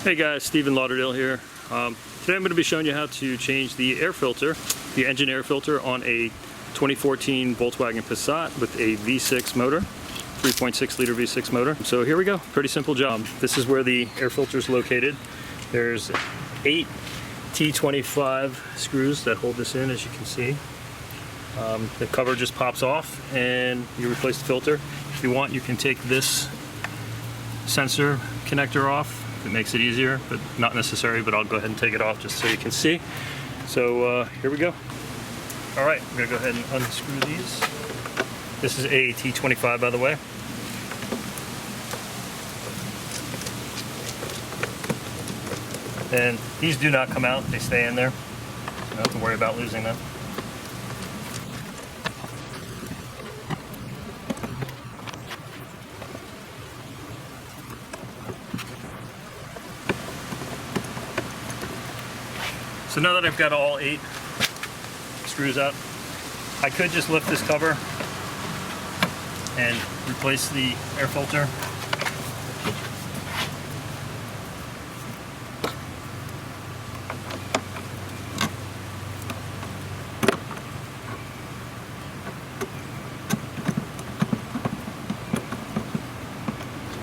Hey guys, Stephen Lauderdale here. Today I'm going to be showing you how to change the air filter, the engine air filter on a 2014 Volkswagen Passat with a V6 motor, 3.6 liter V6 motor. So here we go, pretty simple job. This is where the air filter is located. There's 8 T25 screws that hold this in, as you can see. The cover just pops off and you replace the filter. If you want, you can take this sensor connector off. It makes it easier, but not necessary, but I'll go ahead and take it off just so you can see. So here we go. All right, I'm gonna go ahead and unscrew these. This is a T25, by the way. And these do not come out, they stay in there. So you don't have to worry about losing them. So now that I've got all 8 screws up, I could just lift this cover and replace the air filter.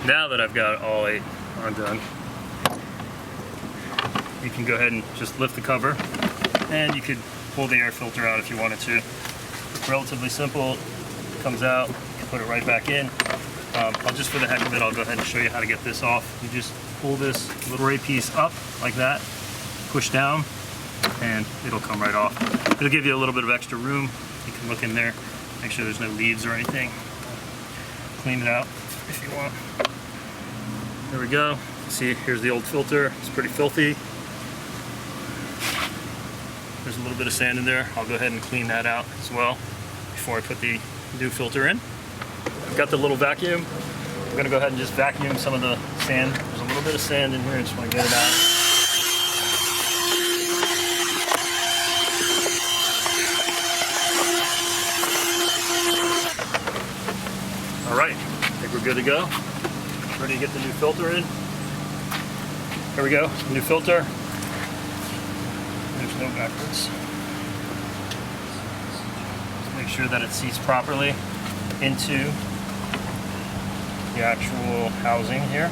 Now that I've got all 8 undone, you can go ahead and just lift the cover, and you could pull the air filter out if you wanted to. It's relatively simple. It comes out, you put it right back in. I'll just, for the heck of it, I'll go ahead and show you how to get this off. You just pull this little ray piece up like that, push down, and it'll come right off. It'll give you a little bit of extra room. You can look in there, make sure there's no leaves or anything. Clean it out if you want. There we go. See, here's the old filter. It's pretty filthy. There's a little bit of sand in there. I'll go ahead and clean that out as well before I put the new filter in. I've got the little vacuum. I'm gonna go ahead and just vacuum some of the sand. There's a little bit of sand in here. I just want to get it out. All right, I think we're good to go. Ready to get the new filter in. Here we go, new filter. There's no backwards. Just make sure that it seats properly into the actual housing here.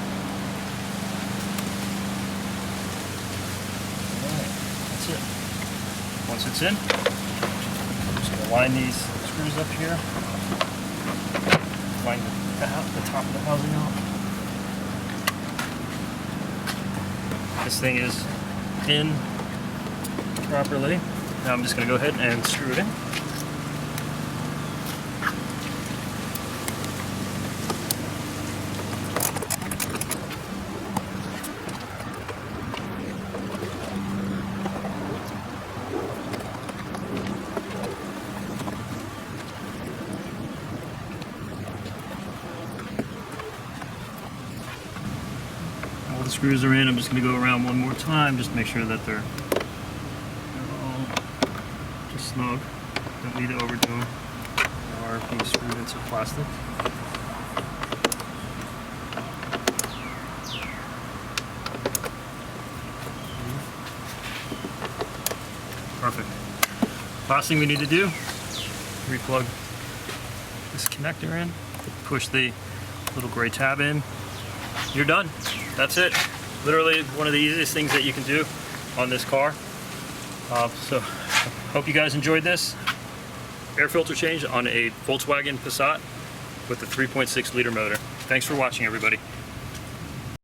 Alright, that's it. Once it's in, I'm just going to line these screws up here. Line the top of the housing out. This thing is in properly. Now I'm just going to go ahead and screw it in. All the screws are in. I'm just going to go around one more time just to make sure that they're all just snug. Don't need to overdo them. They are being screwed into plastic. Perfect. Last thing we need to do, replug this connector in, push the little gray tab in. You're done. That's it. Literally one of the easiest things that you can do on this car. So hope you guys enjoyed this air filter change on a Volkswagen Passat with the 3.6 liter motor. Thanks for watching, everybody.